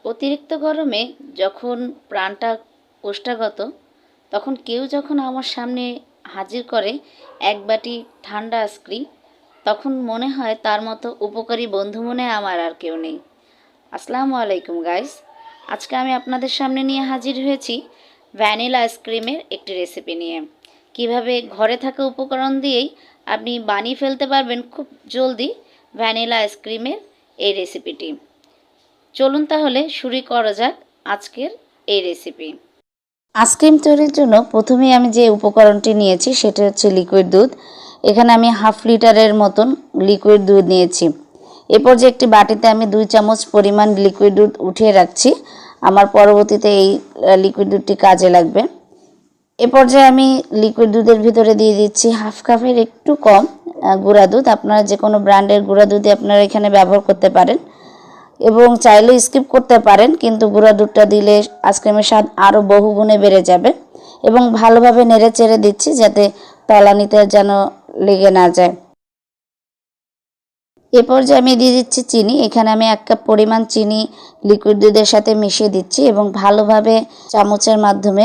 অতিরিক্ত গরমে যখন প্রাণটা ওষ্ঠাগত, তখন কেউ যখন আমার সামনে হাজির করে এক বাটি ঠান্ডা আইসক্রিম, তখন মনে হয় তার মতো উপকারী বন্ধু মনে আমার আর কেউ নেই। আসসালামু আলাইকুম গাইস, আজকে আমি আপনাদের সামনে নিয়ে হাজির হয়েছি ভ্যানিলা আইসক্রিমের একটি রেসিপি নিয়ে। কিভাবে ঘরে থাকা উপকরণ দিয়েই আপনি বানিয়ে ফেলতে পারবেন খুব জলদি ভ্যানিলা আইসক্রিমের এই রেসিপিটি। চলুন তাহলে শুরু করা যাক আজকের এই রেসিপি। আইসক্রিম তৈরির জন্য প্রথমেই আমি যে উপকরণটি নিয়েছি সেটা হচ্ছে লিকুইড দুধ। এখানে আমি 1/2 লিটারের মতন লিকুইড দুধ নিয়েছি। এরপর যে একটি বাটিতে আমি 2 চামচ পরিমাণ লিকুইড দুধ উঠিয়ে রাখছি, আমার পরবর্তীতে এই লিকুইড দুধটি কাজে লাগবে। এরপর যে আমি লিকুইড দুধের ভিতরে দিয়ে দিচ্ছি 1/2 কাপের একটু কম গুঁড়া দুধ। আপনারা যে কোনো ব্র্যান্ডের গুঁড়া দুধই আপনারা এখানে ব্যবহার করতে পারেন এবং চাইলে স্কিপ করতে পারেন, কিন্তু গুঁড়া দুধটা দিলে আইসক্রিমের স্বাদ আরও বহুগুণে বেড়ে যাবে। এবং ভালোভাবে নেড়ে চেড়ে দিচ্ছি যাতে তলানিতে যেন লেগে না যায়। এরপর যে আমি দিয়ে দিচ্ছি চিনি। এখানে আমি 1 কাপ পরিমাণ চিনি লিকুইড দুধের সাথে মিশিয়ে দিচ্ছি এবং ভালোভাবে চামচের মাধ্যমে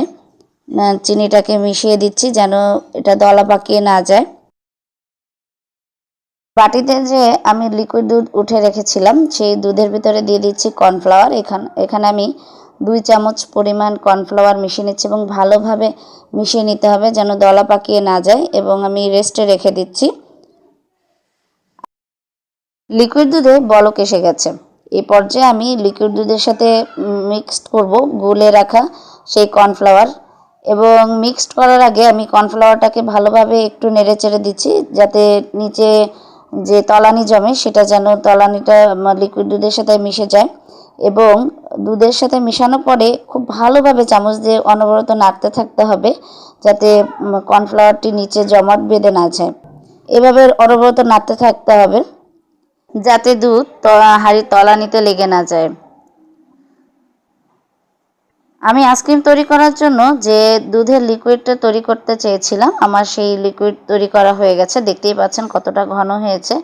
চিনিটাকে মিশিয়ে দিচ্ছি যেন এটা দলা পাকিয়ে না যায়। বাটিতে যে আমি লিকুইড দুধ উঠে রেখেছিলাম সেই দুধের ভিতরে দিয়ে দিচ্ছি কর্নফ্লাওয়ার। এখানে আমি 2 চামচ পরিমাণ কর্নফ্লাওয়ার মিশিয়ে নিচ্ছি এবং ভালোভাবে মিশিয়ে নিতে হবে যেন দলা পাকিয়ে না যায়, এবং আমি রেস্টে রেখে দিচ্ছি। লিকুইড দুধে বলক এসে গেছে। এই পর্যায়ে আমি লিকুইড দুধের সাথে মিক্সড করব গুলে রাখা সেই কর্নফ্লাওয়ার, এবং মিক্সড করার আগে আমি কর্নফ্লাওয়ারটাকে ভালোভাবে একটু নেড়ে চেড়ে দিচ্ছি যাতে নিচে যে তলানি জমে সেটা যেন তলানিটা লিকুইড দুধের সাথে মিশে যায়। এবং দুধের সাথে মিশানোর পরে খুব ভালোভাবে চামচ দিয়ে অনবরত নাড়তে থাকতে হবে যাতে কর্নফ্লাওয়ারটি নিচে জমাট বেঁধে না যায়। এভাবে অনবরত নাড়তে থাকতে হবে যাতে দুধ হাঁড়ির তলানিতে লেগে না যায়। আমি আইসক্রিম তৈরি করার জন্য যে দুধের লিকুইডটা তৈরি করতে চেয়েছিলাম, আমার সেই লিকুইড তৈরি করা হয়ে গেছে। দেখতেই পাচ্ছেন কতটা ঘন হয়েছে।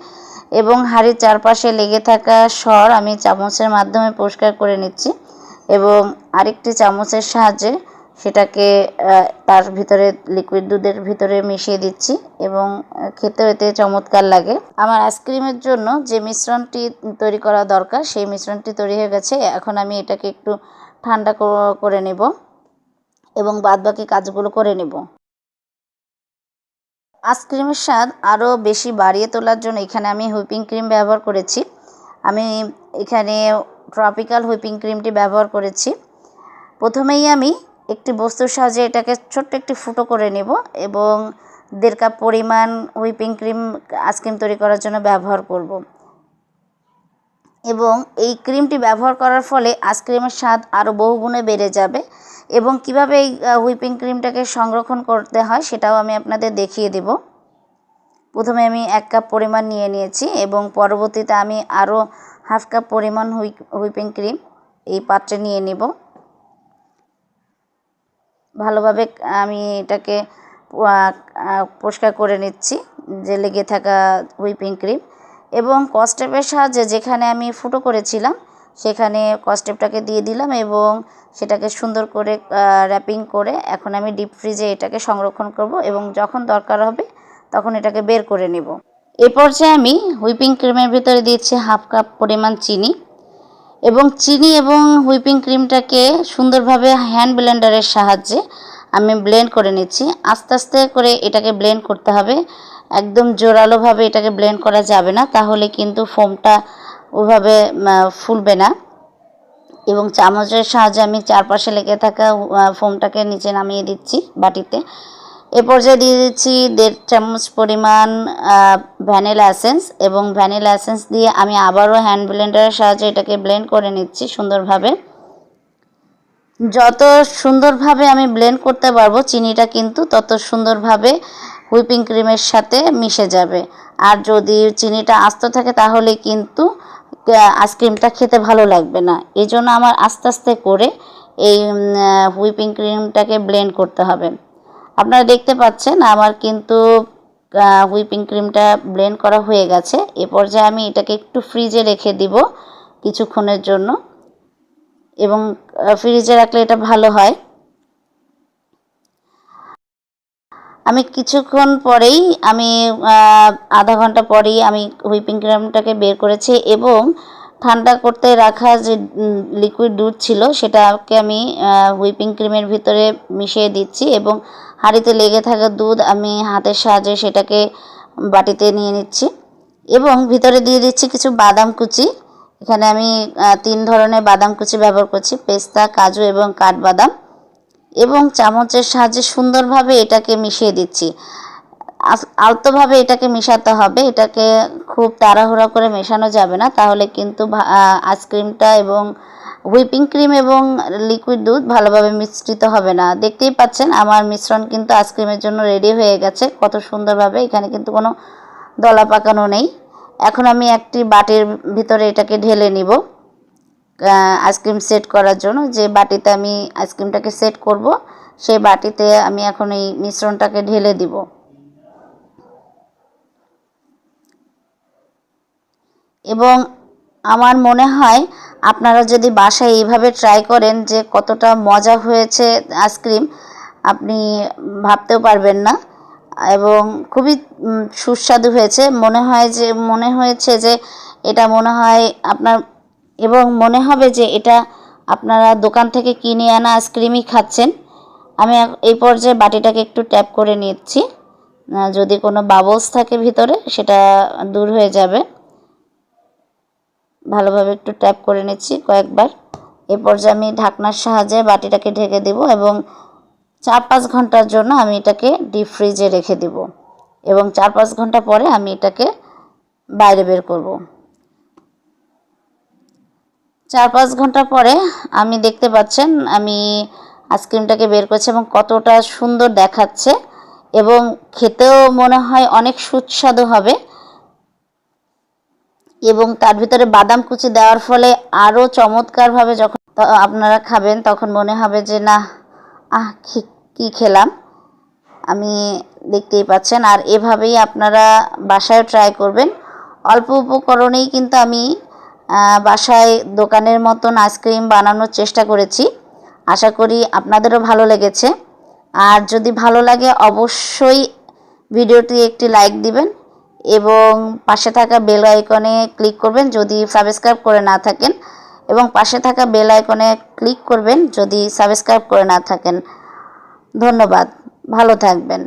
এবং হাঁড়ির চারপাশে লেগে থাকা সর আমি চামচের মাধ্যমে পরিষ্কার করে নিচ্ছি এবং আরেকটি চামচের সাহায্যে সেটাকে তার ভিতরে লিকুইড দুধের ভিতরে মিশিয়ে দিচ্ছি এবং খেতেও এতে চমৎকার লাগে। আমার আইসক্রিমের জন্য যে মিশ্রণটি তৈরি করা দরকার সেই মিশ্রণটি তৈরি হয়ে গেছে। এখন আমি এটাকে একটু ঠান্ডা করে নেব এবং বাদবাকি কাজগুলো করে নেব। আইসক্রিমের স্বাদ আরও বেশি বাড়িয়ে তোলার জন্য এখানে আমি হুইপিং ক্রিম ব্যবহার করেছি। আমি এখানে ট্রপিক্যাল হুইপিং ক্রিমটি ব্যবহার করেছি। প্রথমেই আমি একটি বস্তুর সাহায্যে এটাকে ছোট্ট একটি ফুটো করে নেব এবং 1.5 কাপ পরিমাণ হুইপিং ক্রিম আইসক্রিম তৈরি করার জন্য ব্যবহার করব। এবং এই ক্রিমটি ব্যবহার করার ফলে আইসক্রিমের স্বাদ আরও বহুগুণে বেড়ে যাবে। এবং কিভাবে এই হুইপিং ক্রিমটাকে সংরক্ষণ করতে হয় সেটাও আমি আপনাদের দেখিয়ে দেব। প্রথমে আমি 1 কাপ পরিমাণ নিয়ে নিয়েছি এবং পরবর্তীতে আমি আরও 1/2 কাপ পরিমাণ হুইপিং ক্রিম এই পাত্রে নিয়ে নেব। ভালোভাবে আমি এটাকে পরিষ্কার করে নিচ্ছি যে লেগে থাকা হুইপিং ক্রিম, এবং কস্টেপের সাহায্যে যেখানে আমি ফুটো করেছিলাম সেখানে কস্টেপটাকে দিয়ে দিলাম এবং সেটাকে সুন্দর করে র্যাপিং করে এখন আমি ডিপ ফ্রিজে এটাকে সংরক্ষণ করব এবং যখন দরকার হবে তখন এটাকে বের করে নেব। এই পর্যায়ে আমি হুইপিং ক্রিমের ভিতরে দিয়েছি 1/2 কাপ পরিমাণ চিনি এবং চিনি এবং হুইপিং ক্রিমটাকে সুন্দরভাবে হ্যান্ড ব্লেন্ডারের সাহায্যে আমি ব্লেন্ড করে নিচ্ছি। আস্তে আস্তে করে এটাকে ব্লেন্ড করতে হবে, একদম জোরালোভাবে এটাকে ব্লেন্ড করা যাবে না, তাহলে কিন্তু ফোমটা ওভাবে ফুলবে না। এবং চামচের সাহায্যে আমি চারপাশে লেগে থাকা ফোমটাকে নিচে নামিয়ে দিচ্ছি বাটিতে। এ পর্যায়ে দিয়ে দিচ্ছি 1.5 চামচ পরিমাণ ভ্যানিলা এসেন্স এবং ভ্যানিলা এসেন্স দিয়ে আমি আবারও হ্যান্ড ব্লেন্ডারের সাহায্যে এটাকে ব্লেন্ড করে নিচ্ছি সুন্দরভাবে। যত সুন্দরভাবে আমি ব্লেন্ড করতে পারবো চিনিটা কিন্তু তত সুন্দরভাবে হুইপিং ক্রিমের সাথে মিশে যাবে। আর যদি চিনিটা আস্ত থাকে তাহলে কিন্তু আইসক্রিমটা খেতে ভালো লাগবে না। এই জন্য আমার আস্তে আস্তে করে এই হুইপিং ক্রিমটাকে ব্লেন্ড করতে হবে। আপনারা দেখতে পাচ্ছেন আমার কিন্তু হুইপিং ক্রিমটা ব্লেন্ড করা হয়ে গেছে। এ পর্যায়ে আমি এটাকে একটু ফ্রিজে রেখে দিব কিছুক্ষণের জন্য। এবং ফ্রিজে রাখলে এটা ভালো হয়। আমি কিছুক্ষণ পরেই আধা ঘন্টা পরেই আমি হুইপিং ক্রিমটাকে বের করেছি এবং ঠান্ডা করতে রাখা যে লিকুইড দুধ ছিল সেটাকে আমি হুইপিং ক্রিমের ভিতরে মিশিয়ে দিচ্ছি এবং হাঁড়িতে লেগে থাকা দুধ আমি হাতের সাহায্যে সেটাকে বাটিতে নিয়ে নিচ্ছি এবং ভিতরে দিয়ে দিচ্ছি কিছু বাদাম কুচি। এখানে আমি 3 ধরনের বাদাম কুচি ব্যবহার করছি, পেস্তা, কাজু এবং কাঠবাদাম, এবং চামচের সাহায্যে সুন্দরভাবে এটাকে মিশিয়ে দিচ্ছি। আলতোভাবে এটাকে মেশাতে হবে, এটাকে খুব তাড়াহুড়া করে মেশানো যাবে না, তাহলে কিন্তু আইসক্রিমটা এবং হুইপিং ক্রিম এবং লিকুইড দুধ ভালোভাবে মিশ্রিত হবে না। দেখতেই পাচ্ছেন আমার মিশ্রণ কিন্তু আইসক্রিমের জন্য রেডি হয়ে গেছে কত সুন্দরভাবে। এখানে কিন্তু কোনো দলা পাকানো নেই। এখন আমি একটি বাটির ভিতরে এটাকে ঢেলে নিব আইসক্রিম সেট করার জন্য। যে বাটিতে আমি আইসক্রিমটাকে সেট করব সেই বাটিতে আমি এখন এই মিশ্রণটাকে ঢেলে দিব। এবং আমার মনে হয় আপনারা যদি বাসায় এইভাবে ট্রাই করেন যে কতটা মজা হয়েছে আইসক্রিম, আপনি ভাবতেও পারবেন না। এবং খুবই সুস্বাদু হয়েছে। মনে হয়েছে যে এটা মনে হয় আপনার, এবং মনে হবে যে এটা আপনারা দোকান থেকে কিনে আনা আইসক্রিমই খাচ্ছেন। আমি এই পর্যায়ে বাটিটাকে একটু ট্যাপ করে নিচ্ছি, যদি কোনো বাবলস থাকে ভিতরে সেটা দূর হয়ে যাবে। ভালোভাবে একটু ট্যাপ করে নিচ্ছি কয়েকবার। এই পর্যায়ে আমি ঢাকনার সাহায্যে বাটিটাকে ঢেকে দেব এবং 4-5 ঘন্টার জন্য আমি এটাকে ডিপ ফ্রিজে রেখে দেব এবং 4-5 ঘন্টা পরে আমি এটাকে বাইরে বের করব। 4-5 ঘন্টা পরে আমি দেখতে পাচ্ছেন আমি আইসক্রিমটাকে বের করছি এবং কতটা সুন্দর দেখাচ্ছে এবং খেতেও মনে হয় অনেক সুস্বাদু হবে। এবং তার ভিতরে বাদাম কুচি দেওয়ার ফলে আরও চমৎকারভাবে যখন আপনারা খাবেন তখন মনে হবে যে না, কী খেলাম আমি। দেখতেই পাচ্ছেন। আর এভাবেই আপনারা বাসায় ট্রাই করবেন। অল্প উপকরণেই কিন্তু আমি বাসায় দোকানের মতন আইসক্রিম বানানোর চেষ্টা করেছি। আশা করি আপনাদেরও ভালো লেগেছে। আর যদি ভালো লাগে অবশ্যই ভিডিওটি একটি লাইক দিবেন এবং পাশে থাকা বেল আইকনে ক্লিক করবেন যদি সাবস্ক্রাইব করে না থাকেন, এবং পাশে থাকা বেল আইকনে ক্লিক করবেন যদি সাবস্ক্রাইব করে না থাকেন। ধন্যবাদ, ভালো থাকবেন।